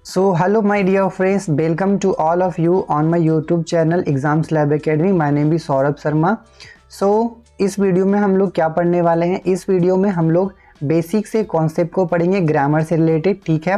So hello my dear friends, welcome to all of you on my YouTube channel Exams Lab Academy. My name is Saurabh Sharma. So इस video में हम लोग क्या पढ़ने वाले हैं? इस वीडियो में हम लोग बेसिक से कॉन्सेप्ट को पढ़ेंगे ग्रामर से रिलेटेड, ठीक है।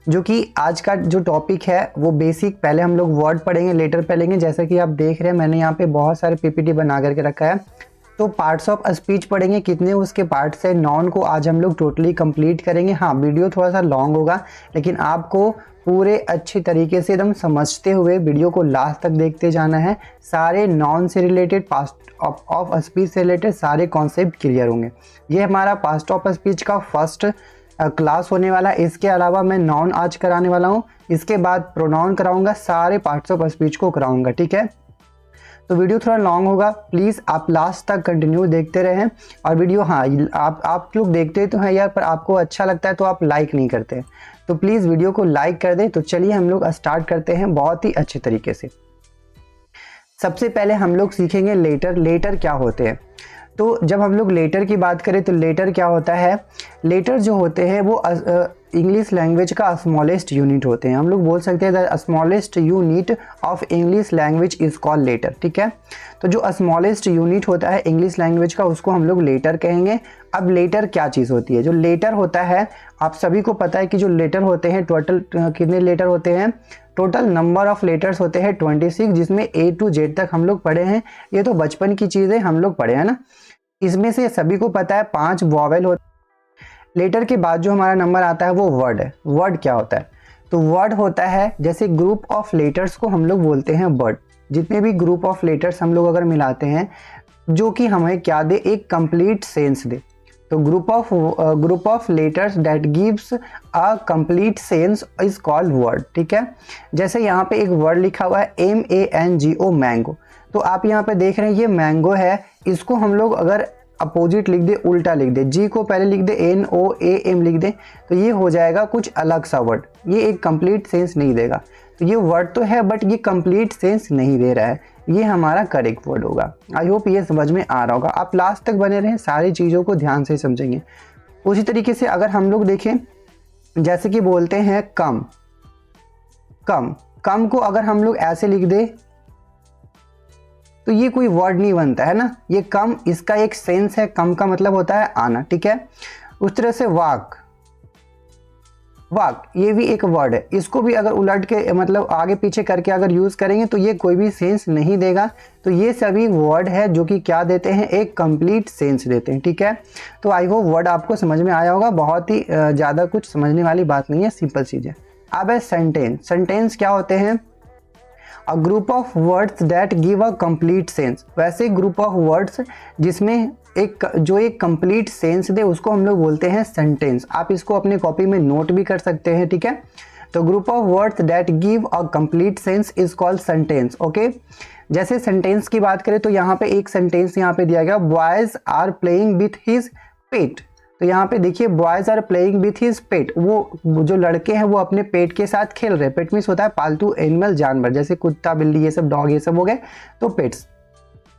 जो कि आज का जो टॉपिक है वो बेसिक, पहले हम लोग वर्ड पढ़ेंगे, लेटर पढ़ेंगे। जैसा कि आप देख रहे हैं मैंने यहाँ पे बहुत सारे पीपीटी बना करके रखा है। तो पार्ट्स ऑफ स्पीच पढ़ेंगे, कितने उसके पार्ट्स है। नॉन को आज हम लोग टोटली कंप्लीट करेंगे। हाँ, वीडियो थोड़ा सा लॉन्ग होगा, लेकिन आपको पूरे अच्छे तरीके से एकदम समझते हुए वीडियो को लास्ट तक देखते जाना है। सारे नॉन से रिलेटेड, पास्ट ऑफ स्पीच से रिलेटेड सारे कॉन्सेप्ट क्लियर होंगे। ये हमारा पास्ट ऑफ स्पीच का फर्स्ट क्लास होने वाला है। इसके अलावा मैं नॉन आज कराने वाला हूँ, इसके बाद प्रोनाउन कराऊंगा, सारे पार्ट्स ऑफ स्पीच को कराऊंगा, ठीक है। तो वीडियो थोड़ा लॉन्ग होगा, प्लीज़ आप लास्ट तक कंटिन्यू देखते रहें। और वीडियो, हाँ, आप लोग देखते तो हैं यार, पर आपको अच्छा लगता है तो आप लाइक नहीं करते, तो प्लीज़ वीडियो को लाइक कर दें। तो चलिए हम लोग स्टार्ट करते हैं बहुत ही अच्छे तरीके से। सबसे पहले हम लोग सीखेंगे लेटर। लेटर क्या होते हैं? तो जब हम लोग लेटर की बात करें तो लेटर क्या होता है? लेटर जो होते हैं वो इंग्लिश लैंग्वेज का स्मॉलेस्ट यूनिट होते हैं। हम लोग बोल सकते हैं the smallest unit of English language is called letter, ठीक है। तो जो स्मॉलेस्ट यूनिट होता है इंग्लिश लैंग्वेज का, उसको हम लोग लेटर कहेंगे। अब लेटर क्या चीज़ होती है? जो लेटर होता है, आप सभी को पता है कि जो लेटर होते हैं, टोटल कितने लेटर होते हैं? टोटल नंबर ऑफ लेटर्स होते हैं 26, जिसमें A to Z तक हम लोग पढ़े हैं। ये तो बचपन की चीज़ें हम लोग पढ़े हैं ना। इसमें से सभी को पता है 5 वॉवेल होते हैं। लेटर के बाद जो हमारा नंबर आता है वो वर्ड है। वर्ड क्या होता है? तो वर्ड होता है, जैसे ग्रुप ऑफ लेटर्स को हम लोग बोलते हैं वर्ड। जितने भी ग्रुप ऑफ लेटर्स हम लोग अगर मिलाते हैं जो कि हमें क्या दे, एक कंप्लीट सेंस दे, तो group of letters that gives a complete sense is called word, ठीक है। जैसे यहाँ पे एक वर्ड लिखा हुआ है MANGO, मैंगो। तो आप यहाँ पे देख रहे हैं ये मैंगो है। इसको हम लोग अगर अपोजिट लिख दे, उल्टा लिख दे, जी को पहले लिख दे, NOAM लिख दे, तो ये हो जाएगा कुछ अलग सा वर्ड। ये एक कंप्लीट सेंस नहीं देगा। तो ये वर्ड तो है बट ये कंप्लीट सेंस नहीं दे रहा है। ये हमारा करेक्ट वर्ड होगा। आई होप ये समझ में आ रहा होगा। आप लास्ट तक बने रहें, सारी चीज़ों को ध्यान से समझेंगे। उसी तरीके से अगर हम लोग देखें, जैसे कि बोलते हैं कम, कम, कम को अगर हम लोग ऐसे लिख दे तो ये कोई वर्ड नहीं बनता है ना। ये कम, इसका एक सेंस है, कम का मतलब होता है आना, ठीक है। उस तरह से वाक, वाक ये भी एक वर्ड है। इसको भी अगर उलट के मतलब आगे पीछे करके अगर यूज़ करेंगे तो ये कोई भी सेंस नहीं देगा। तो ये सभी वर्ड है जो कि क्या देते हैं, एक कंप्लीट सेंस देते हैं, ठीक है। तो आई होप वर्ड आपको समझ में आया होगा। बहुत ही ज़्यादा कुछ समझने वाली बात नहीं है, सिंपल चीज़ है। अब है सेंटेंस। सेंटेंस क्या होते हैं? A group of words that give a complete sense. वैसे ग्रुप ऑफ वर्ड्स जिसमें एक कंप्लीट सेंस दे, उसको हम लोग बोलते हैं सेंटेंस। आप इसको अपने कॉपी में नोट भी कर सकते हैं, ठीक है। तो group of words that give a complete sense is called sentence, okay. जैसे सेंटेंस की बात करें तो यहाँ पे एक सेंटेंस यहाँ पे दिया गया, boys are playing with his pet. तो यहाँ पे देखिए, boys are playing with his pet, वो जो लड़के हैं वो अपने पेट के साथ खेल रहे हैं। पेट मीन्स होता है पालतू एनिमल, जानवर, जैसे कुत्ता, बिल्ली, ये सब, डॉग, ये सब हो गए तो पेट्स।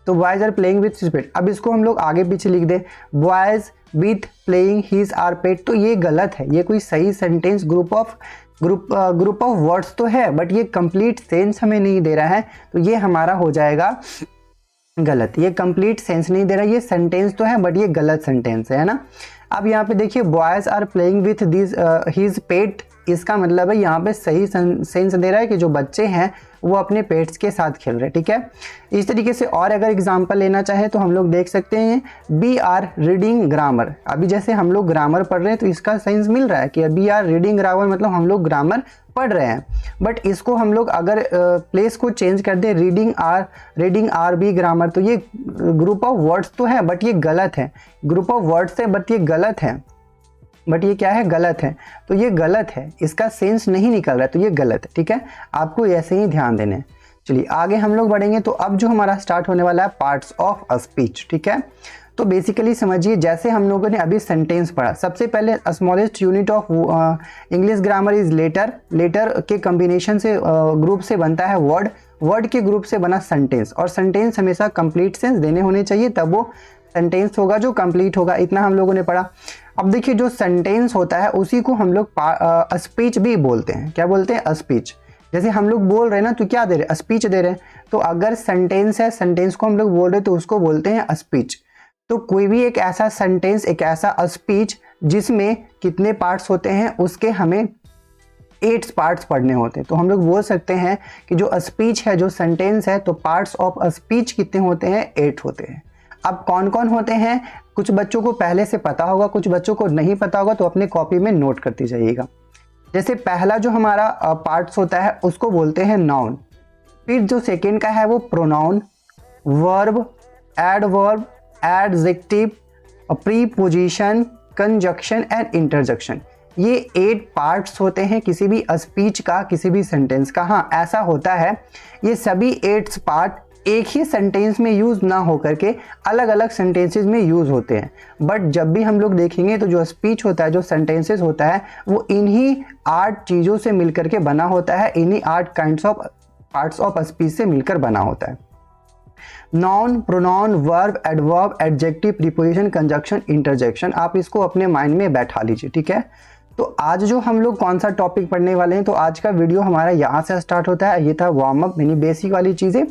तो boys are playing with his pet. अब इसको हम लोग आगे पीछे लिख दे, boys with playing his are pet, तो ये गलत है। ये कोई सही सेंटेंस ग्रुप ऑफ वर्ड्स तो है बट ये कंप्लीट सेंस हमें नहीं दे रहा है। तो ये हमारा हो जाएगा गलत। ये कंप्लीट सेंस नहीं दे रहा, ये सेंटेंस तो है बट ये गलत सेंटेंस है ना। अब यहाँ पे देखिए, boys are playing with this his pet, इसका मतलब है यहाँ पे सही सेंस दे रहा है कि जो बच्चे हैं वो अपने पेट्स के साथ खेल रहे हैं, ठीक है। इस तरीके से और अगर एग्जांपल लेना चाहे तो हम लोग देख सकते हैं बी आर रीडिंग ग्रामर। अभी जैसे हम लोग ग्रामर पढ़ रहे हैं तो इसका सेंस मिल रहा है कि बी आर रीडिंग ग्रामर, मतलब हम लोग ग्रामर पढ़ रहे हैं। बट इसको हम लोग अगर प्लेस को चेंज कर दें, रीडिंग आर बी ग्रामर, तो ये ग्रुप ऑफ वर्ड्स तो है बट ये गलत है। ग्रुप ऑफ वर्ड्स है बट ये गलत है। बट ये क्या है, गलत है। तो ये गलत है, इसका सेंस नहीं निकल रहा है, तो ये गलत है, ठीक है। आपको ऐसे ही ध्यान देना है। चलिए आगे हम लोग बढ़ेंगे। तो अब जो हमारा स्टार्ट होने वाला है पार्ट्स ऑफ स्पीच, ठीक है। तो बेसिकली समझिए, जैसे हम लोगों ने अभी सेंटेंस पढ़ा, सबसे पहले smallest unit of English grammar is letter. Letter के कॉम्बिनेशन से ग्रुप से बनता है वर्ड। वर्ड के ग्रुप से बना सेंटेंस, और सेंटेंस हमेशा कंप्लीट सेंस देने होने चाहिए, तब वो सेंटेंस होगा जो कंप्लीट होगा। इतना हम लोगों ने पढ़ा। अब देखिए जो सेंटेंस होता है उसी को हम लोग स्पीच भी बोलते हैं। क्या बोलते हैं? स्पीच। जैसे हम लोग बोल रहे हैं ना, तो क्या दे रहे हैं? स्पीच दे रहे हैं। तो अगर सेंटेंस है, सेंटेंस को हम लोग बोल रहे हैं तो उसको बोलते हैं स्पीच। तो कोई भी एक ऐसा सेंटेंस, एक ऐसा स्पीच जिसमें कितने पार्ट्स होते हैं, उसके हमें 8 पार्ट्स पढ़ने होते हैं। तो हम लोग बोल सकते हैं कि जो स्पीच है, जो सेंटेंस है, तो पार्ट्स ऑफ स्पीच कितने होते हैं? 8 होते हैं। अब कौन कौन होते हैं? कुछ बच्चों को पहले से पता होगा, कुछ बच्चों को नहीं पता होगा, तो अपने कॉपी में नोट करते जाइएगा। जैसे पहला जो हमारा पार्ट्स होता है उसको बोलते हैं नाउन। फिर जो सेकेंड का है वो pronoun, verb, adverb, adjective, preposition, conjunction and interjection. ये 8 पार्ट्स होते हैं किसी भी स्पीच का, किसी भी सेंटेंस का। हाँ, ऐसा होता है ये सभी 8 पार्ट एक ही सेंटेंस में यूज़ ना हो करके अलग अलग सेंटेंसेस में यूज़ होते हैं। बट जब भी हम लोग देखेंगे तो जो स्पीच होता है, जो सेंटेंसेस होता है, वो इन्हीं 8 चीज़ों से मिलकर के बना होता है, इन्हीं 8 kinds of parts of speech से मिलकर बना होता है। Noun, pronoun, verb, adverb, adjective, preposition, conjunction, interjection. आप इसको अपने माइंड में बैठा लीजिए, ठीक है। तो आज जो हम लोग कौन सा टॉपिक पढ़ने वाले हैं, तो आज का वीडियो हमारा यहाँ से स्टार्ट होता है। ये था वार्म अप, मिनी बेसिक वाली चीज़ें।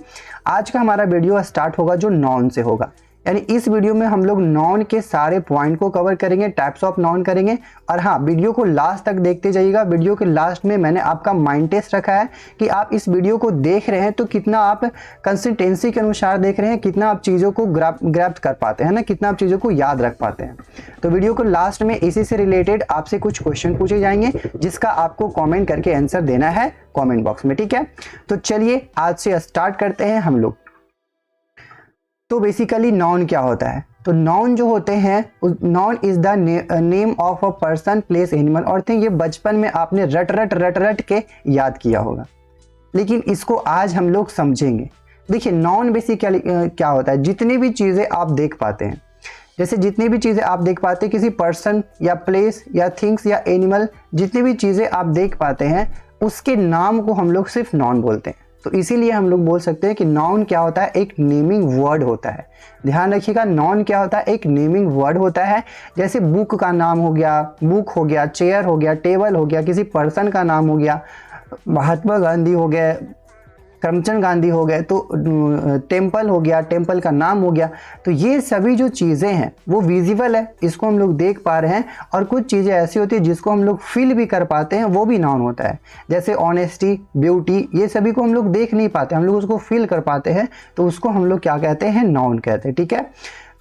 आज का हमारा वीडियो स्टार्ट होगा जो नाउन से होगा। यानी इस वीडियो में हम लोग नाउन के सारे पॉइंट को कवर करेंगे, टाइप्स ऑफ नाउन करेंगे। और हाँ, वीडियो को लास्ट तक देखते जाइएगा। वीडियो के लास्ट में मैंने आपका माइंड टेस्ट रखा है कि आप इस वीडियो को देख रहे हैं तो कितना आप कंसिस्टेंसी के अनुसार देख रहे हैं, कितना आप चीज़ों को ग्रैब कर पाते हैं ना, कितना आप चीज़ों को याद रख पाते हैं। तो वीडियो को लास्ट में इसी से रिलेटेड आपसे कुछ क्वेश्चन पूछे जाएंगे, जिसका आपको कॉमेंट करके आंसर देना है कॉमेंट बॉक्स में, ठीक है। तो चलिए आज से स्टार्ट करते हैं हम लोग। तो बेसिकली नाउन क्या होता है? तो नाउन जो होते हैं, noun is the name of a person, place, animal और थिंग। ये बचपन में आपने रट के याद किया होगा, लेकिन इसको आज हम लोग समझेंगे। देखिए नाउन बेसिकली क्या होता है? जितनी भी चीज़ें आप देख पाते हैं, जैसे जितनी भी चीज़ें आप देख पाते हैं, किसी पर्सन या प्लेस या थिंग्स या एनिमल, जितनी भी चीज़ें आप देख पाते हैं, उसके नाम को हम लोग सिर्फ नाउन बोलते हैं। तो इसीलिए हम लोग बोल सकते हैं कि नाउन क्या होता है? एक नेमिंग वर्ड होता है। ध्यान रखिएगा, नाउन क्या होता है? एक नेमिंग वर्ड होता है। जैसे बुक का नाम हो गया, बुक हो गया, चेयर हो गया, टेबल हो गया, किसी पर्सन का नाम हो गया, महात्मा गांधी हो गए, करमचंद गांधी हो गए, तो टेम्पल हो गया, टेम्पल का नाम हो गया। तो ये सभी जो चीज़ें हैं वो विजिबल है, इसको हम लोग देख पा रहे हैं। और कुछ चीज़ें ऐसी होती है जिसको हम लोग फील भी कर पाते हैं, वो भी नाउन होता है। जैसे ऑनेस्टी, ब्यूटी, ये सभी को हम लोग देख नहीं पाते, हम लोग उसको फील कर पाते हैं, तो उसको हम लोग क्या कहते हैं? नाउन कहते हैं, ठीक है।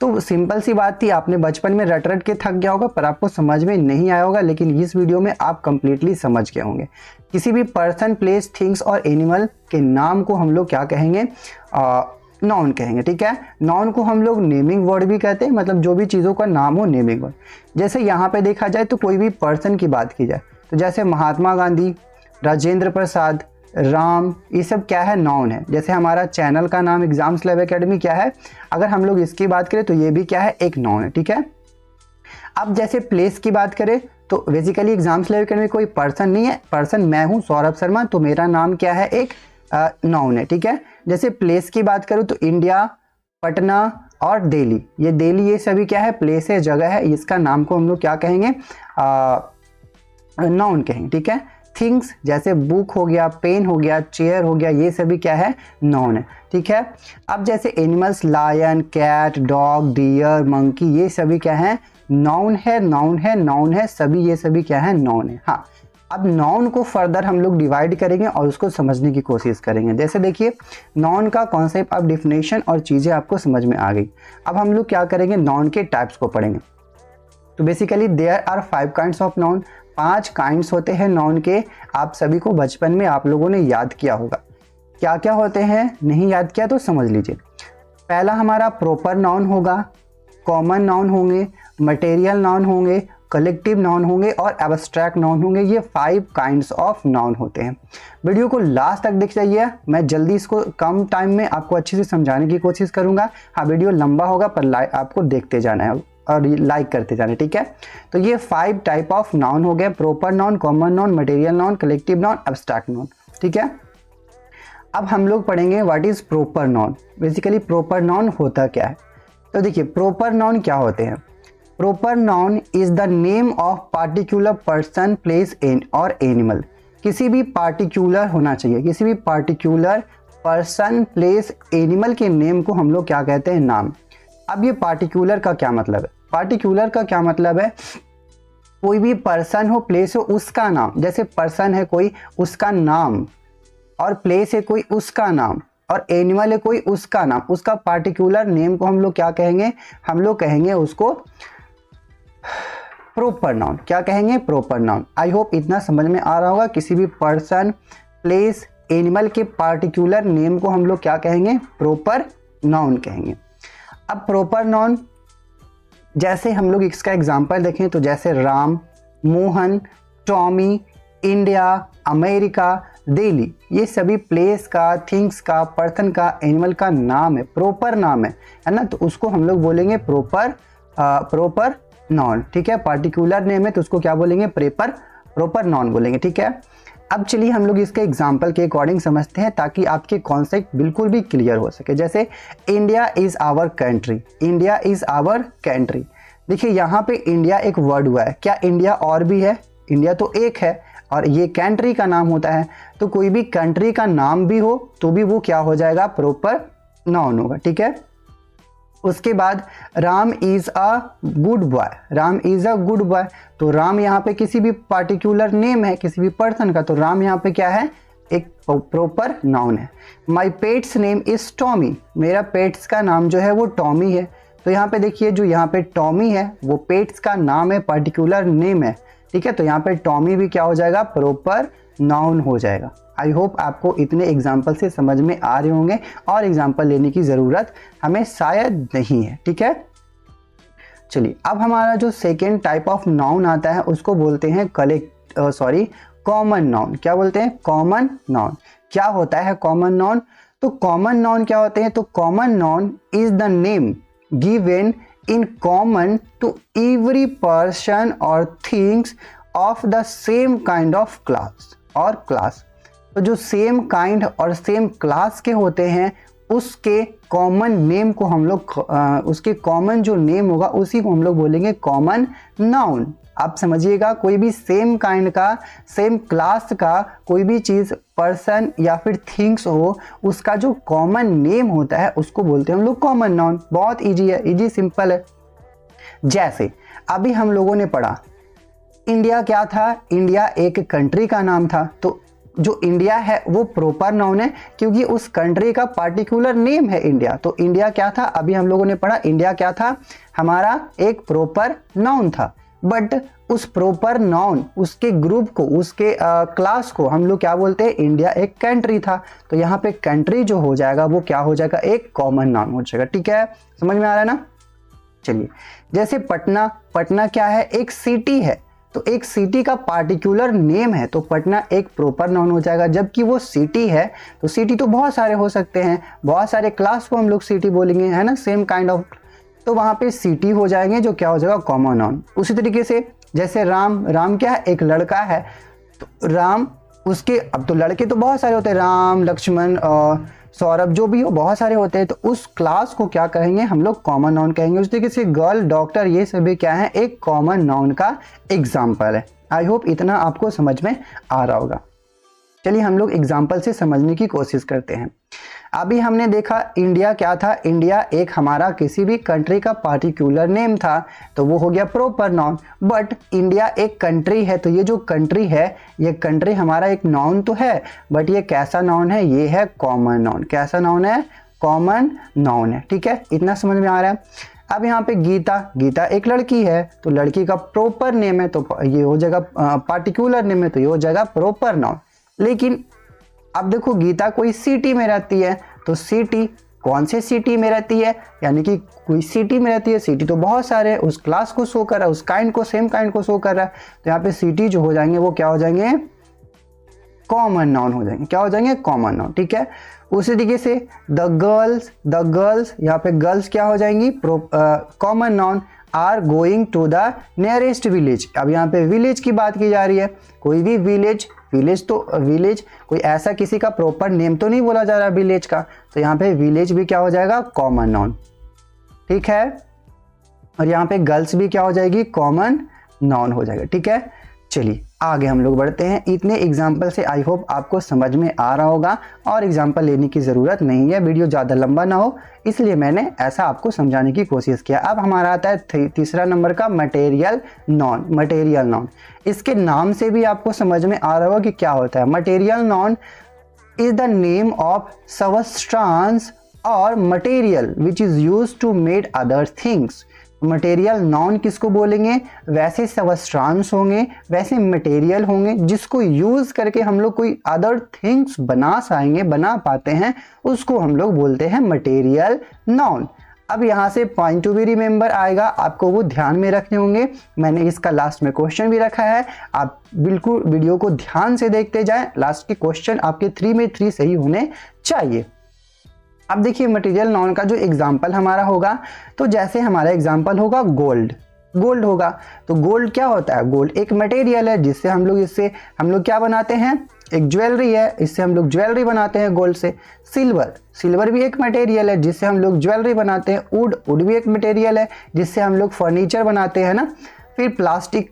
तो सिंपल सी बात थी, आपने बचपन में रट के थक गया होगा, पर आपको समझ में नहीं आया होगा, लेकिन इस वीडियो में आप कंप्लीटली समझ गए होंगे। किसी भी पर्सन, प्लेस, थिंग्स और एनिमल के नाम को हम लोग क्या कहेंगे? नाउन कहेंगे, ठीक है। नाउन को हम लोग नेमिंग वर्ड भी कहते हैं, मतलब जो भी चीज़ों का नाम हो, नेमिंग वर्ड। जैसे यहाँ पे देखा जाए तो कोई भी पर्सन की बात की जाए, तो जैसे महात्मा गांधी, राजेंद्र प्रसाद, राम, ये सब क्या है? नाउन है। जैसे हमारा चैनल का नाम एग्जाम्स लैब एकेडमी क्या है? अगर हम लोग इसकी बात करें तो ये भी क्या है? एक नाउन है, ठीक है। अब जैसे प्लेस की बात करें तो बेसिकली एग्जाम्स लैब एकेडमी कोई पर्सन नहीं है, पर्सन मैं हूँ सौरभ शर्मा, तो मेरा नाम क्या है? एक नाउन है, ठीक है। जैसे प्लेस की बात करूँ तो इंडिया, पटना और दिल्ली, ये दिल्ली, ये सभी क्या है? प्लेस है, जगह है। इसका नाम को हम लोग क्या कहेंगे? नाउन कहेंगे, ठीक है। थिंग्स जैसे बुक हो गया, पेन हो गया, चेयर हो गया, ये सभी क्या है? नाउन है, ठीक है। अब जैसे animals, lion, cat, dog, deer, monkey, ये सभी क्या है? नाउन है, नाउन है, नाउन है, सभी ये सभी क्या है? नाउन है। हाँ, अब नाउन को फर्दर हम लोग डिवाइड करेंगे और उसको समझने की कोशिश करेंगे। जैसे देखिए नाउन का कॉन्सेप्ट, अब डिफिनेशन और चीज़ें आपको समझ में आ गई। अब हम लोग क्या करेंगे? नाउन के टाइप्स को पढ़ेंगे। तो basically there are 5 kinds of noun, 5 kinds होते हैं नाउन के। आप सभी को बचपन में आप लोगों ने याद किया होगा। क्या क्या होते हैं? नहीं याद किया तो समझ लीजिए। पहला हमारा प्रॉपर नाउन होगा, कॉमन नाउन होंगे, मटेरियल नाउन होंगे, कलेक्टिव नाउन होंगे और एब्स्ट्रैक्ट नाउन होंगे। ये 5 काइंड्स ऑफ नाउन होते हैं। वीडियो को लास्ट तक देख जाइए, मैं जल्दी इसको कम टाइम में आपको अच्छे से समझाने की कोशिश करूंगा। हाँ, वीडियो लंबा होगा पर आपको देखते जाना है और लाइक करते जाना, ठीक है। तो ये 5 टाइप ऑफ नाउन हो गए, proper noun, common noun, material noun, collective noun, abstract noun, ठीक है। अब हम लोग पढ़ेंगे what is proper noun. Basically proper noun होता क्या है? तो देखिए प्रॉपर नाउन क्या होते हैं? Proper noun is the name of particular person, place और एनिमल। किसी भी पार्टिकुलर होना चाहिए, किसी भी पार्टिकुलर पर्सन, प्लेस, एनिमल के नेम को हम लोग क्या कहते हैं? नाम। अब ये पार्टिकुलर का क्या मतलब है? पार्टिकुलर का क्या मतलब है? कोई भी पर्सन हो, प्लेस हो, उसका नाम। जैसे पर्सन है कोई, उसका नाम, और प्लेस है कोई, उसका नाम, और एनिमल है कोई, उसका नाम। उसका पार्टिकुलर नेम को हम लोग क्या कहेंगे? हम लोग कहेंगे उसको प्रॉपर नाउन। क्या कहेंगे? Proper noun. आई होप इतना समझ में आ रहा होगा। किसी भी पर्सन, प्लेस, एनिमल के पार्टिकुलर नेम को हम लोग क्या कहेंगे? प्रॉपर नाउन कहेंगे। अब प्रॉपर नाउन जैसे हम लोग इसका एग्जांपल देखें तो जैसे Ram, Mohan, Tommy, India, America, Delhi, ये सभी प्लेस का, थिंग्स का, पर्सन का, एनिमल का नाम है, प्रॉपर नाम है ना। तो उसको हम लोग बोलेंगे प्रॉपर नाउन। ठीक है, पार्टिकुलर नेम है तो उसको क्या बोलेंगे? प्रॉपर नाउन बोलेंगे। ठीक है, अब चलिए हम लोग इसके एग्जाम्पल के अकॉर्डिंग समझते हैं ताकि आपके कॉन्सेप्ट बिल्कुल भी क्लियर हो सके। जैसे India is our country, India is our country. देखिए यहाँ पे इंडिया एक वर्ड हुआ है, क्या इंडिया और भी है? इंडिया तो एक है और ये कंट्री का नाम होता है। तो कोई भी कंट्री का नाम भी हो तो भी वो क्या हो जाएगा? प्रॉपर नाउन होगा। ठीक है, उसके बाद Ram is a good boy, Ram is a good boy. तो राम यहाँ पे किसी भी पार्टिकुलर नेम है, किसी भी पर्सन का, तो राम यहाँ पे क्या है? एक प्रॉपर नाउन है। माई पेट्स नेम इज़ टॉमी, मेरा पेट्स का नाम जो है वो टॉमी है। तो यहाँ पे देखिए जो यहाँ पे टॉमी है वो पेट्स का नाम है, पर्टिकुलर नेम है। ठीक है, तो यहाँ पे टॉमी भी क्या हो जाएगा? प्रॉपर नाउन हो जाएगा। आई होप आपको इतने एग्जाम्पल से समझ में आ रहे होंगे और एग्जाम्पल लेने की ज़रूरत हमें शायद नहीं है। ठीक है, चलिए अब हमारा जो सेकेंड टाइप ऑफ नाउन आता है उसको बोलते हैं कॉमन नाउन। क्या बोलते हैं? Common noun. क्या होता है कॉमन नाउन? तो कॉमन नाउन क्या होते हैं? तो common noun is the name given in common to every person और things of the same kind of class और क्लास। तो जो सेम काइंड और सेम क्लास के होते हैं उसके कॉमन नेम को हम लोग उसके कॉमन जो नेम होगा उसी को हम लोग बोलेंगे कॉमन नाउन। आप समझिएगा, कोई भी सेम काइंड का, सेम क्लास का कोई भी चीज़, पर्सन या फिर थिंग्स हो, उसका जो कॉमन नेम होता है उसको बोलते हैं हम लोग कॉमन नाउन। बहुत इजी है, इजी सिंपल है। जैसे अभी हम लोगों ने पढ़ा इंडिया क्या था? इंडिया एक कंट्री का नाम था। तो जो इंडिया है वो प्रॉपर नाउन है क्योंकि उस कंट्री का पार्टिकुलर नेम है इंडिया। तो इंडिया क्या था? अभी हम लोगों ने पढ़ा इंडिया क्या था? हमारा एक प्रॉपर नाउन था। बट उस प्रॉपर नाउन, उसके ग्रुप को, उसके क्लास को हम लोग क्या बोलते हैं? इंडिया एक कंट्री था। तो यहाँ पे कंट्री जो हो जाएगा वो क्या हो जाएगा? एक कॉमन नाउन हो जाएगा। ठीक है, समझ में आ रहा है ना? चलिए, जैसे पटना, पटना क्या है? एक सिटी है। तो एक सिटी का पार्टिकुलर नेम है तो पटना एक प्रॉपर नाउन हो जाएगा। जबकि वो सिटी है तो सिटी तो बहुत सारे हो सकते हैं, बहुत सारे क्लास को हम लोग सिटी बोलेंगे, है ना, सेम काइंड ऑफ। तो वहाँ पे सिटी हो जाएंगे जो क्या हो जाएगा? Common noun. उसी तरीके से जैसे राम, राम क्या है? एक लड़का है। तो राम, उसके अब तो लड़के तो बहुत सारे होते हैं, राम, लक्ष्मण और सौरभ, जो भी हो बहुत सारे होते हैं। तो उस क्लास को क्या कहेंगे? हम लोग कॉमन नाउन कहेंगे। उस तरीके से गर्ल, डॉक्टर, ये सभी क्या है? एक कॉमन नाउन का एग्जाम्पल है। आई होप इतना आपको समझ में आ रहा होगा। चलिए हम लोग एग्जाम्पल से समझने की कोशिश करते हैं। अभी हमने देखा इंडिया क्या था? इंडिया एक हमारा किसी भी कंट्री का पार्टिकुलर नेम था तो वो हो गया प्रॉपर नाउन। बट इंडिया एक कंट्री है तो ये जो कंट्री है, ये कंट्री हमारा एक नाउन तो है, बट ये कैसा नाउन है? ये है कॉमन नाउन। कैसा नाउन है? कॉमन नाउन है। ठीक है, इतना समझ में आ रहा है। अब यहाँ पे गीता, गीता एक लड़की है तो लड़की का प्रॉपर नेम है तो ये हो जाएगा, पार्टिकुलर नेम है तो ये हो जाएगा प्रॉपर नाउन। लेकिन अब देखो गीता कोई सिटी में रहती है तो सिटी कौन से सिटी में रहती है? यानी कि कोई सिटी में रहती है। सिटी तो बहुत सारे, उस क्लास को शो कर रहा है, उस काइंड को, सेम काइंड को शो कर रहा है। तो यहाँ पे सिटी जो हो जाएंगे वो क्या हो जाएंगे? कॉमन नाउन हो जाएंगे। क्या हो जाएंगे? Common noun. ठीक है, उसी तरीके से द गर्ल्स, यहाँ पे गर्ल्स क्या हो जाएंगी? Common noun. Are going to the nearest village, अब यहाँ पे विलेज की बात की जा रही है। कोई भी विलेज, विलेज कोई ऐसा किसी का प्रॉपर नेम तो नहीं बोला जा रहा विलेज का, तो यहाँ पे विलेज भी क्या हो जाएगा? Common noun. ठीक है, और यहाँ पे गर्ल्स भी क्या हो जाएगी, कॉमन नाउन हो जाएगा। ठीक है, चलिए आगे हम लोग बढ़ते हैं। इतने एग्जाम्पल से आई होप आपको समझ में आ रहा होगा और एग्जाम्पल लेने की ज़रूरत नहीं है, वीडियो ज़्यादा लंबा ना हो इसलिए मैंने ऐसा आपको समझाने की कोशिश किया। अब हमारा आता है तीसरा नंबर का मटेरियल नॉन। मटेरियल नॉन, इसके नाम से भी आपको समझ में आ रहा होगा कि क्या होता है। Material non is the name of substance or material which is used to make other things। Material non किसको बोलेंगे, वैसे सबस्ट्रांस होंगे, वैसे मटेरियल होंगे जिसको यूज करके हम लोग कोई अदर थिंग्स बना पाते हैं, उसको हम लोग बोलते हैं मटेरियल नॉन। अब यहाँ से पॉइंट टू बी रिमेंबर आएगा, आपको वो ध्यान में रखने होंगे। मैंने इसका लास्ट में क्वेश्चन भी रखा है, आप बिल्कुल वीडियो को ध्यान से देखते जाएं, लास्ट के क्वेश्चन आपके 3 में 3 सही होने चाहिए। अब देखिए मटेरियल नॉन का जो एग्जाम्पल हमारा होगा, तो जैसे हमारा एग्जाम्पल होगा गोल्ड। गोल्ड होगा तो गोल्ड क्या होता है, गोल्ड एक मटेरियल है जिससे इससे हम लोग क्या बनाते हैं, एक ज्वेलरी है, इससे हम लोग ज्वेलरी बनाते हैं गोल्ड से। सिल्वर भी एक मटेरियल है जिससे हम लोग ज्वेलरी बनाते हैं। वुड भी एक मटेरियल है जिससे हम लोग फर्नीचर बनाते हैं ना। फिर प्लास्टिक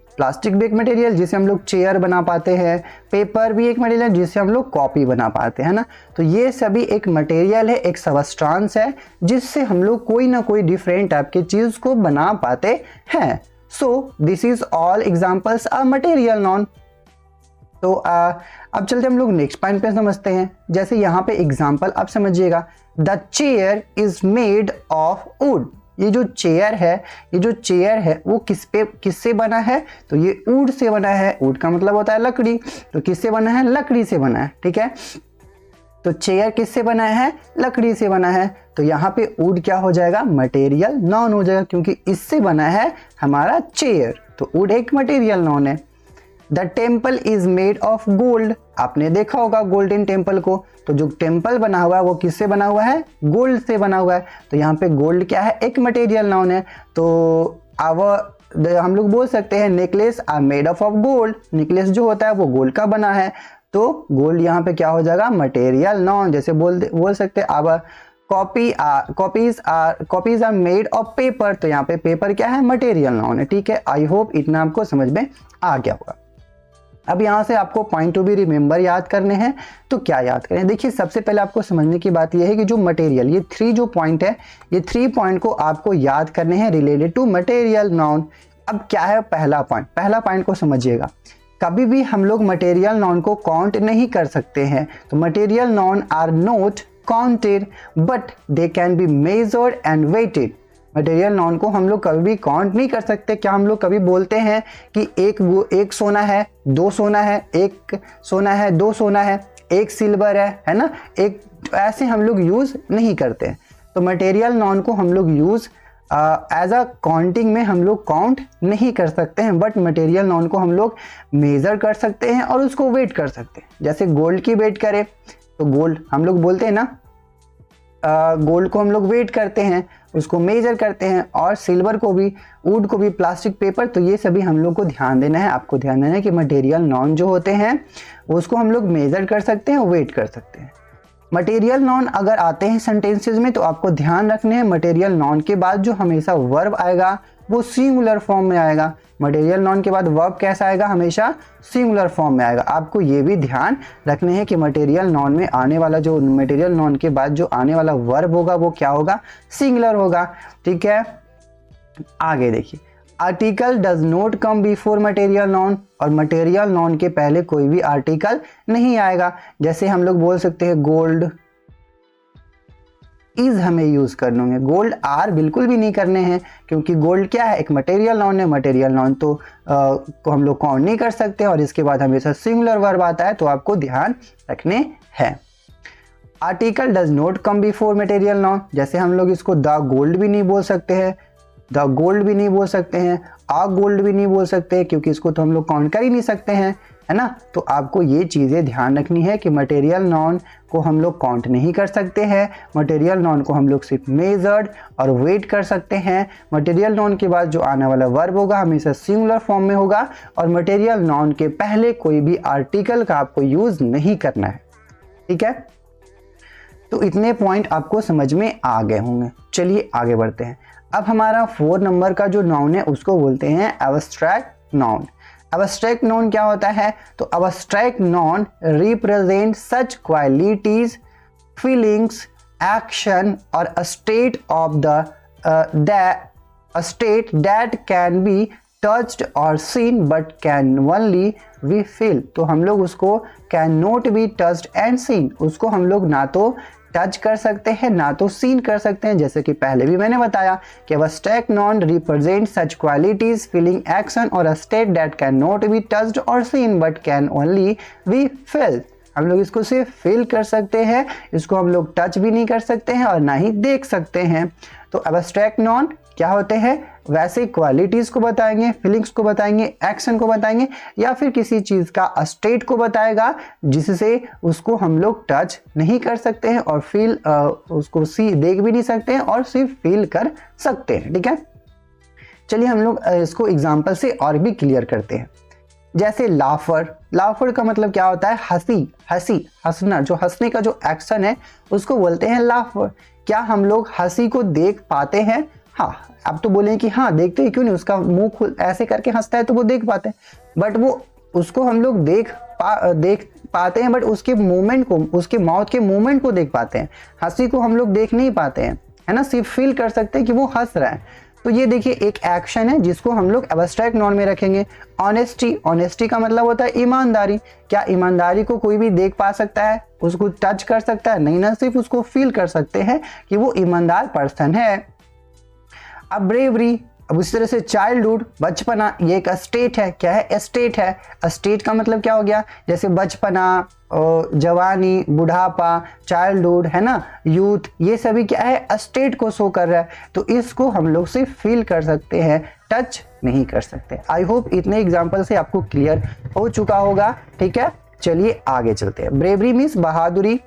भी एक मटेरियल जिससे हम लोग चेयर बना पाते हैं। पेपर भी एक मटेरियल है जिससे हम लोग कॉपी बना पाते हैं ना। तो ये सभी एक मटेरियल है, एक सबस्ट्रांस है जिससे हम लोग कोई ना कोई डिफरेंट टाइप की चीज को बना पाते हैं। So this is all examples are material noun. तो अब चलते हम लोग नेक्स्ट पॉइंट पे समझते हैं। जैसे यहाँ पे एग्जाम्पल आप समझिएगा, the chair is made of would. ये जो चेयर है वो किससे बना है, तो ये वुड से बना है। वुड का मतलब होता है लकड़ी, तो किससे बना है, लकड़ी से बना है। ठीक है, तो चेयर किससे बना है, लकड़ी से बना है। तो यहाँ पे वुड क्या हो जाएगा, मटेरियल नॉन हो जाएगा, क्योंकि इससे बना है हमारा चेयर, तो वुड एक मटेरियल नॉन है। The temple is made of gold. आपने देखा होगा गोल्डन टेम्पल को, तो जो टेम्पल बना हुआ है वो किससे बना हुआ है, गोल्ड से बना हुआ है। तो यहाँ पे गोल्ड क्या है, एक मटेरियल नाउन है। तो हम लोग बोल सकते हैं necklace are made of gold. Necklace जो होता है वो गोल्ड का बना है, तो गोल्ड यहाँ पे क्या हो जाएगा, मटेरियल नाउन। जैसे बोल सकते हैं अब copies are made of paper, तो यहाँ पे पेपर क्या है, मटेरियल नाउन है। ठीक है, आई होप इतना आपको समझ में आ गया होगा। अब यहाँ से आपको पॉइंट टू बी रिमेंबर याद करने हैं, तो क्या याद करें। देखिए सबसे पहले आपको समझने की बात यह है कि जो मटेरियल, ये 3 जो पॉइंट है, ये 3 पॉइंट को आपको याद करने हैं रिलेटेड टू मटेरियल नाउन। अब क्या है पहला पॉइंट को समझिएगा। कभी भी हम लोग मटेरियल नाउन को काउंट नहीं कर सकते हैं, तो material noun are not counted but they can be measured and weighted. Material noun को हम लोग कभी भी काउंट नहीं कर सकते। क्या हम लोग कभी बोलते हैं कि एक सोना है, 2 सोना है, 1 सोना है, 2 सोना है, 1 सिल्वर है ना, एक ऐसे हम लोग यूज नहीं करते हैं। तो मटेरियल नाउन को हम लोग यूज एज अ काउंटिंग में हम लोग काउंट नहीं कर सकते हैं, बट मटेरियल नाउन को हम लोग मेजर कर सकते हैं और उसको वेट कर सकते हैं। जैसे गोल्ड की वेट करें, तो गोल्ड हम लोग बोलते हैं ना, गोल्ड को हम लोग वेट करते हैं, उसको मेजर करते हैं, और सिल्वर को भी, वुड को भी, प्लास्टिक, पेपर। तो ये सभी हम लोग को ध्यान देना है, आपको ध्यान देना है कि मटेरियल नॉन जो होते हैं उसको हम लोग मेजर कर सकते हैं, वेट कर सकते हैं। मटेरियल नॉन अगर आते हैं सेंटेंसेस में, तो आपको ध्यान रखने हैं मटेरियल नॉन के बाद जो हमेशा वर्ब आएगा वो सिंगुलर फॉर्म में आएगा। मटेरियल नॉन के बाद वर्ब कैसा आएगा, हमेशा सिंगुलर फॉर्म में आएगा। आपको ये भी ध्यान रखने हैं कि मटेरियल नॉन में आने वाला, जो मटेरियल नॉन के बाद जो आने वाला वर्ब होगा वो क्या होगा, सिंगुलर होगा। ठीक है, आगे देखिए, article does not come before material non, और मटेरियल नॉन के पहले कोई भी आर्टिकल नहीं आएगा। जैसे हम लोग बोल सकते हैं गोल्ड इज हमें यूज करने होंगे, गोल्ड आर बिल्कुल भी नहीं करने हैं, क्योंकि गोल्ड क्या है, एक मटेरियल नॉन है। मटेरियल नॉन तो को हम लोग काउंट नहीं कर सकते, और इसके बाद हमेशा सिंगुलर वर्ब आता है, तो आपको ध्यान रखने हैं। Article does not come before material non, जैसे हम लोग इसको द गोल्ड भी नहीं बोल सकते हैं, द गोल्ड भी नहीं बोल सकते हैं, आ गोल्ड भी नहीं बोल सकते, क्योंकि इसको तो हम लोग काउंट कर ही नहीं सकते हैं, है ना। तो आपको ये चीज़ें ध्यान रखनी है कि मटेरियल नॉन को हम लोग काउंट नहीं कर सकते हैं, मटेरियल नॉन को हम लोग सिर्फ मेजर्ड और वेट कर सकते हैं। मटेरियल नॉन के बाद जो आने वाला वर्ब होगा हमेशा सिंगुलर फॉर्म में होगा, और मटेरियल नॉन के पहले कोई भी आर्टिकल का आपको यूज नहीं करना है। ठीक है, तो इतने पॉइंट आपको समझ में आ गए होंगे। चलिए आगे बढ़ते हैं। अब हमारा 4 नंबर का जो नाउन है उसको बोलते हैं एब्स्ट्रैक्ट नाउन। एब्स्ट्रैक्ट नाउन क्या होता है? तो abstract noun represent such qualities, feelings, action और a state of the a state that can be touched or seen but can only be feel। तो हम लोग उसको can not be touched and seen, उसको हम लोग ना तो टच कर सकते हैं ना तो सीन कर सकते हैं। जैसे कि पहले भी मैंने बताया कि abstract noun represent such qualities, feeling, action और a state that can not be touched और seen but can only be felt. हम लोग इसको सिर्फ फील कर सकते हैं, इसको हम लोग टच भी नहीं कर सकते हैं और ना ही देख सकते हैं। तो एब्स्ट्रैक्ट नाउन क्या होते हैं? वैसे क्वालिटीज को बताएंगे, फीलिंग्स को बताएंगे, एक्शन को बताएंगे या फिर किसी चीज का स्टेट को बताएगा जिससे उसको हम लोग टच नहीं कर सकते हैं और फील उसको देख भी नहीं सकते हैं और सिर्फ फील कर सकते हैं। ठीक है, चलिए हम लोग इसको एग्जाम्पल से और भी क्लियर करते हैं। जैसे लाफर, लाफर का मतलब क्या होता है? हंसी, हंसना, जो हंसने का जो एक्शन है उसको बोलते हैं लाफर। क्या हम लोग हंसी को देख पाते हैं? हाँ, आप तो बोलें कि हाँ देखते ही क्यों नहीं, उसका मुंह ऐसे करके हंसता है तो वो देख पाते हैं, बट वो उसको हम लोग देख पाते हैं, बट उसके मूवमेंट को, उसके माउथ के मूवमेंट को देख पाते हैं। हंसी को हम लोग देख नहीं पाते हैं, है ना, सिर्फ फील कर सकते हैं कि वो हंस रहा है। तो ये देखिए एक एक्शन है जिसको हम लोग एब्स्ट्रैक्ट नाउन में रखेंगे। ऑनेस्टी, ऑनेस्टी का मतलब होता है ईमानदारी। क्या ईमानदारी को कोई भी देख पा सकता है, उसको टच कर सकता है? नहीं ना, सिर्फ उसको फील कर सकते हैं कि वो ईमानदार पर्सन है। अब ब्रेवरी, अब उस तरह से चाइल्डहुड, बचपना, ये एक स्टेट है। क्या है? स्टेट है। स्टेट का मतलब क्या हो गया? जैसे बचपना, जवानी, बुढ़ापा, चाइल्डहुड, है ना, यूथ, ये सभी क्या है? स्टेट को शो कर रहा है। तो इसको हम लोग सिर्फ फील कर सकते हैं, टच नहीं कर सकते। आई होप इतने एग्जाम्पल से आपको क्लियर हो चुका होगा। ठीक है, चलिए आगे चलते हैं। ब्रेवरी मीन्स बहादुरी।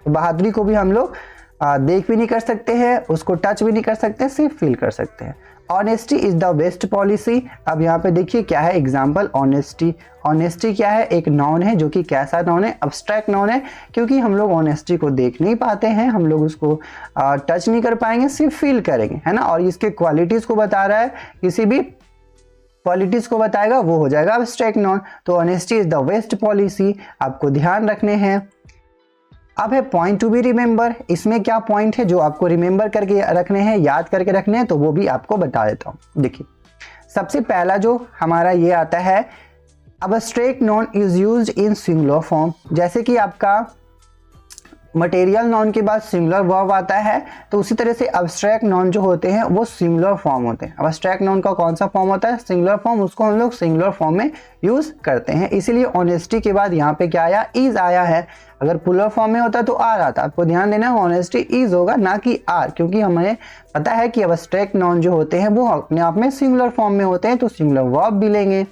बहादुरी को भी हम लोग देख भी नहीं कर सकते हैं, उसको टच भी नहीं कर सकते, सिर्फ फील कर सकते हैं। Honesty is the best policy. अब यहाँ पे देखिए क्या है एग्जाम्पल, ऑनेस्टी। ऑनेस्टी क्या है? एक नाउन है जो कि कैसा नाउन है? एब्स्ट्रैक्ट नाउन है, क्योंकि हम लोग ऑनेस्टी को देख नहीं पाते हैं, हम लोग उसको टच नहीं कर पाएंगे, सिर्फ फील करेंगे, है ना। और इसके क्वालिटीज को बता रहा है, किसी भी क्वालिटीज को बताएगा वो हो जाएगा एब्स्ट्रैक्ट नाउन। तो honesty is the best policy, आपको ध्यान रखने हैं। अब है पॉइंट टू बी रिमेंबर। इसमें क्या पॉइंट है जो आपको रिमेंबर करके रखने हैं, याद करके रखने हैं, तो वो भी आपको बता देता हूं। देखिए सबसे पहला जो हमारा ये आता है, abstract noun is used in singular form. जैसे कि आपका मटेरियल नाउन के बाद सिंगुलर वर्ब आता है, तो उसी तरह से एब्स्ट्रैक्ट नाउन जो होते हैं वो सिंगुलर फॉर्म होते हैं। एब्स्ट्रैक्ट नाउन का कौन सा फॉर्म होता है? Singular form. उसको हम लोग सिंगुलर फॉर्म में यूज करते हैं। इसीलिए ऑनेस्टी के बाद यहाँ पे क्या आया? इज आया है। अगर प्लूरल फॉर्म में होता तो आर आता। आपको ध्यान देना है ऑनेस्टी इज होगा, ना कि आर, क्योंकि हमें पता है कि एब्स्ट्रैक्ट नाउन जो होते हैं वो अपने आप में सिंगुलर फॉर्म में होते हैं, तो सिंगुलर वर्ब भी लेंगे।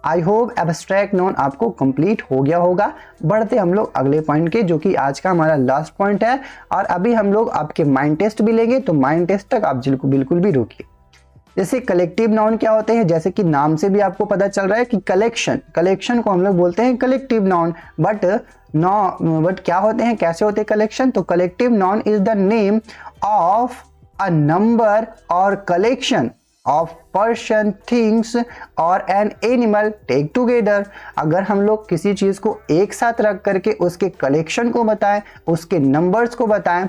आई होप एब्स्ट्रैक्ट नाउन आपको कंप्लीट हो गया होगा। बढ़ते हम लोग अगले पॉइंट के, जो कि आज का हमारा लास्ट पॉइंट है। और अभी हम लोग आपके माइंड टेस्ट भी लेंगे, तो माइंड टेस्ट तक आप बिल्कुल भी रुकिए। जैसे कलेक्टिव नाउन क्या होते हैं? जैसे कि नाम से भी आपको पता चल रहा है कि कलेक्शन को हम लोग बोलते हैं कलेक्टिव नाउन। बट क्या होते हैं, कैसे होते हैं कलेक्शन? तो collective noun is the name of a number और कलेक्शन ऑफ पर्सन, थिंग्स और एन एनिमल टेक टुगेदर। अगर हम लोग किसी चीज को एक साथ रख करके उसके कलेक्शन को बताएं, उसके नंबर्स को बताएं,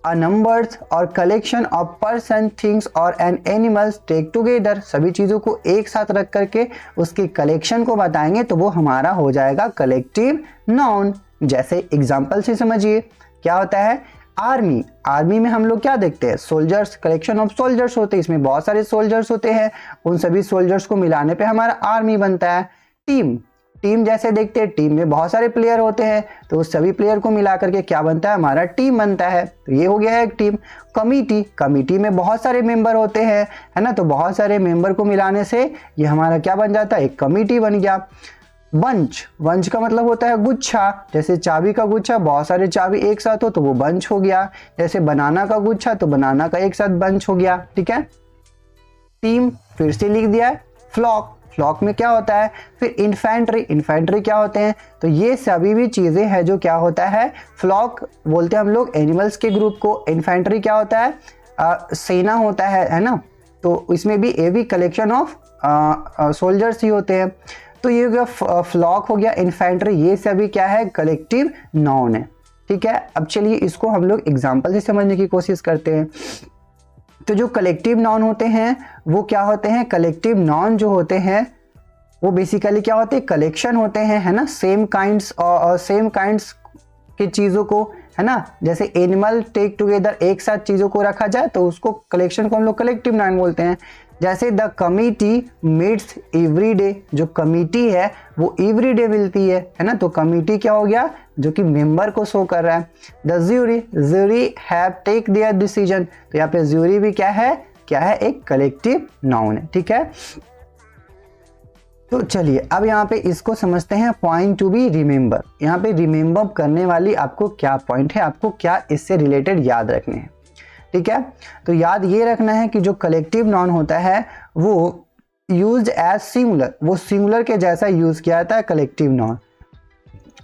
अ नंबर्स और कलेक्शन ऑफ पर्सन, थिंग्स और एन एनिमल्स टेक टुगेदर, सभी चीजों को एक साथ रख करके उसके कलेक्शन को बताएंगे तो वो हमारा हो जाएगा कलेक्टिव नाउन। जैसे एग्जांपल से समझिए क्या होता है। आर्मी, आर्मी में हम लोग क्या देखते हैं? सोल्जर्स, कलेक्शन ऑफ सोल्जर्स होते हैं, इसमें बहुत सारे सोल्जर्स होते हैं, उन सभी सोल्जर्स को मिलाने पे हमारा आर्मी बनता है। टीम, टीम जैसे देखते हैं, टीम में बहुत सारे प्लेयर होते हैं, तो उस सभी प्लेयर को मिला करके क्या बनता है? हमारा टीम बनता है। तो ये हो गया है एक टीम। कमिटी, कमिटी में बहुत सारे मेंबर होते हैं, है ना, तो बहुत सारे मेंबर को मिलाने से ये हमारा क्या बन जाता है? एक कमिटी बन गया। बंच, बंच का मतलब होता है गुच्छा। जैसे चाबी का गुच्छा, बहुत सारे चाबी एक साथ हो तो वो बंच हो गया। जैसे बनाना का गुच्छा, तो बनाना का एक साथ बंच हो गया। ठीक है। टीम फिर से लिख दिया है। फ्लॉक, फ्लॉक में क्या होता है? फिर इन्फेंट्री, इन्फेंट्री क्या होते हैं? तो ये सभी भी चीजें हैं जो क्या होता है? फ्लॉक बोलते हैं हम लोग एनिमल्स के ग्रुप को। इन्फेंट्री क्या होता है? सेना होता है ना, तो इसमें भी ये भी कलेक्शन ऑफ सोल्जर्स ही होते हैं। तो ये हो गया फ्लॉक हो गया, इन्फेंट्री, ये सभी क्या है, कलेक्टिव नाउन है। ठीक है, अब चलिए इसको हम लोग एग्जाम्पल से समझने की कोशिश करते हैं। तो जो कलेक्टिव नाउन होते हैं वो क्या होते हैं, कलेक्टिव नाउन जो होते हैं वो बेसिकली क्या होते हैं, कलेक्शन होते हैं, है ना, सेम काइंड्स की चीज़ों को, है ना, जैसे एनिमल टेक टुगेदर, एक साथ चीज़ों को रखा जाए तो उसको कलेक्शन को हम लोग कलेक्टिव नाउन बोलते हैं। जैसे the committee meets every day, जो कमिटी है वो एवरी डे मिलती है ना, तो कमिटी क्या हो गया, जो कि मेंबर को शो कर रहा है। The jury have take their decision, तो यहाँ पे ज्यूरी भी क्या है, एक कलेक्टिव नाउन है। ठीक है, तो चलिए अब यहाँ पे इसको समझते हैं, पॉइंट टू बी रिमेंबर। यहाँ पे रिमेंबर करने वाली आपको क्या पॉइंट है, आपको क्या इससे रिलेटेड याद रखने हैं। ठीक है, तो याद ये रखना है कि जो कलेक्टिव नाउन होता है वो यूज्ड एज सिंगुलर, वो सिंगुलर के जैसा यूज किया जाता है कलेक्टिव नाउन।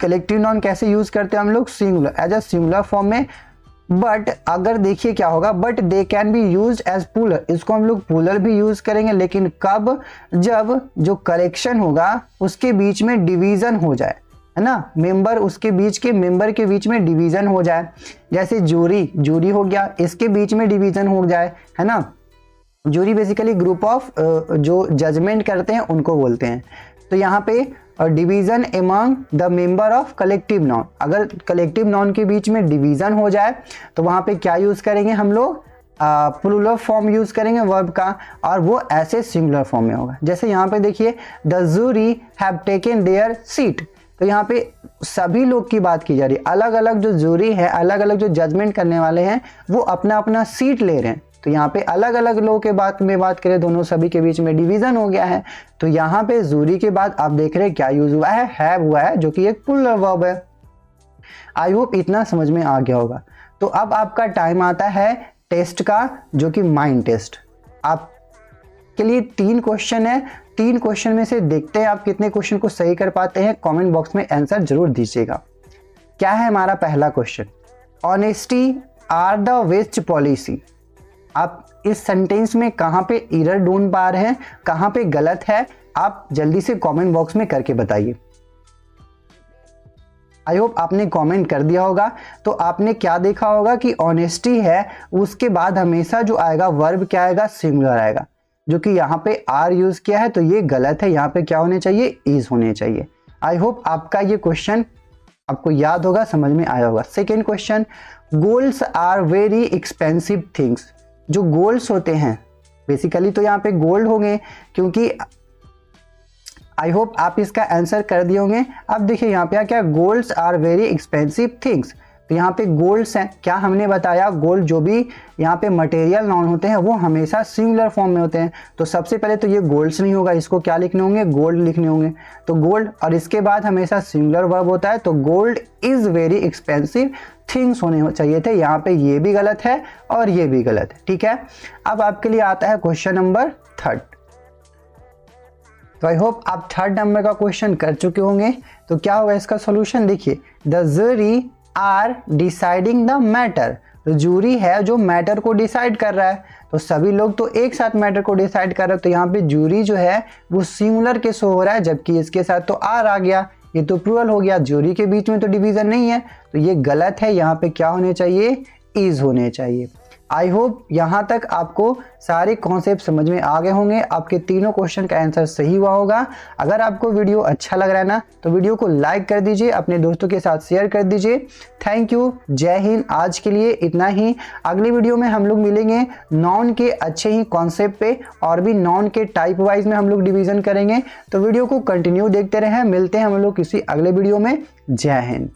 कलेक्टिव नाउन कैसे यूज करते हैं हम लोग, singular, as a singular form में। बट अगर देखिए क्या होगा, but they can be use as plural, इसको हम लोग पुलर भी यूज करेंगे, लेकिन कब, जब जो कलेक्शन होगा उसके बीच में डिवीजन हो जाए, है ना, मेंबर उसके बीच के मेंबर के बीच में डिवीजन हो जाए। जैसे जूरी हो गया, इसके बीच में डिवीजन हो जाए, है ना। जूरी बेसिकली ग्रुप ऑफ जो जजमेंट करते हैं उनको बोलते हैं। तो यहाँ पे division among the member of collective noun, अगर कलेक्टिव नाउन के बीच में डिवीजन हो जाए तो वहाँ पे क्या यूज करेंगे हम लोग, प्लूरल फॉर्म यूज करेंगे वर्ब का, और वो ऐसे सिंगुलर फॉर्म में होगा। जैसे यहाँ पे देखिए, the jury have taken their seat, तो यहाँ पे सभी लोग की बात की जा रही है, अलग अलग जो जूरी है, अलग अलग जो जजमेंट करने वाले हैं वो अपना अपना सीट ले रहे हैं। तो यहाँ पे अलग अलग लोगों के बात करें, दोनों सभी के बीच में डिवीजन हो गया है। तो यहाँ पे जूरी के बाद आप देख रहे हैं क्या यूज हुआ है, हैव हुआ है, जो कि एक प्लूरल वर्ब है। आई होप इतना समझ में आ गया होगा। तो अब आपका टाइम आता है टेस्ट का, जो कि माइंड टेस्ट। आपके लिए 3 क्वेश्चन है, 3 क्वेश्चन में से देखते हैं आप कितने क्वेश्चन को सही कर पाते हैं। कमेंट बॉक्स में आंसर जरूर दीजिएगा। क्या है हमारा पहला question, honesty are the best policy. आप इस सेंटेंस में कहां पे एरर ढूंढ पा रहे हैं, कहां पे गलत है, आप जल्दी से कमेंट बॉक्स में करके बताइए। आई होप आपने कमेंट कर दिया होगा। तो आपने क्या देखा होगा कि ऑनेस्टी है, उसके बाद हमेशा जो आएगा वर्ब क्या आएगा, सिंगुलर आएगा, जो कि यहाँ पे आर यूज किया है, तो ये गलत है। यहाँ पे क्या होने चाहिए, इज होने चाहिए। आई होप आपका ये क्वेश्चन आपको याद होगा, समझ में आया होगा। Second question, golds are very expensive things. जो गोल्ड्स होते हैं बेसिकली तो यहाँ पे गोल्ड होंगे, क्योंकि आई होप आप इसका आंसर कर दिए होंगे। अब देखिए यहाँ पे क्या, golds are very expensive things, तो यहाँ पे गोल्ड्स हैं, क्या हमने बताया, गोल्ड जो भी यहाँ पे मटेरियल नाउन होते हैं वो हमेशा सिंगुलर फॉर्म में होते हैं। तो सबसे पहले तो ये गोल्ड्स नहीं होगा, इसको क्या लिखने होंगे, गोल्ड लिखने होंगे। तो गोल्ड, और इसके बाद हमेशा सिंगुलर वर्ब होता है, तो gold is very expensive things होने चाहिए थे। यहाँ पे ये भी गलत है और ये भी गलत है। ठीक है, अब आपके लिए आता है क्वेश्चन नंबर 3। तो आई होप आप 3rd नंबर का क्वेश्चन कर चुके होंगे। तो क्या होगा इसका सॉल्यूशन, देखिए, the jury are deciding the matter. तो जूरी है जो मैटर को डिसाइड कर रहा है, तो सभी लोग तो एक साथ मैटर को डिसाइड कर रहे हैं। तो यहाँ पे जूरी जो है वो सिंगुलर के शो हो रहा है, जबकि इसके साथ तो आर आ गया, ये तो प्लूरल हो गया। जूरी के बीच में तो डिवीजन नहीं है, तो ये गलत है। यहाँ पे क्या होने चाहिए, इज होने चाहिए। आई होप यहाँ तक आपको सारे कॉन्सेप्ट समझ में आ गए होंगे। आपके तीनों क्वेश्चन का आंसर सही हुआ होगा। अगर आपको वीडियो अच्छा लग रहा है ना, तो वीडियो को लाइक कर दीजिए, अपने दोस्तों के साथ शेयर कर दीजिए। थैंक यू, जय हिंद। आज के लिए इतना ही। अगली वीडियो में हम लोग मिलेंगे नाउन के अच्छे ही कॉन्सेप्ट पे, और भी नाउन के टाइप वाइज में हम लोग डिवीजन करेंगे। तो वीडियो को कंटिन्यू देखते रहें। मिलते हैं हम लोग किसी अगले वीडियो में। जय हिंद।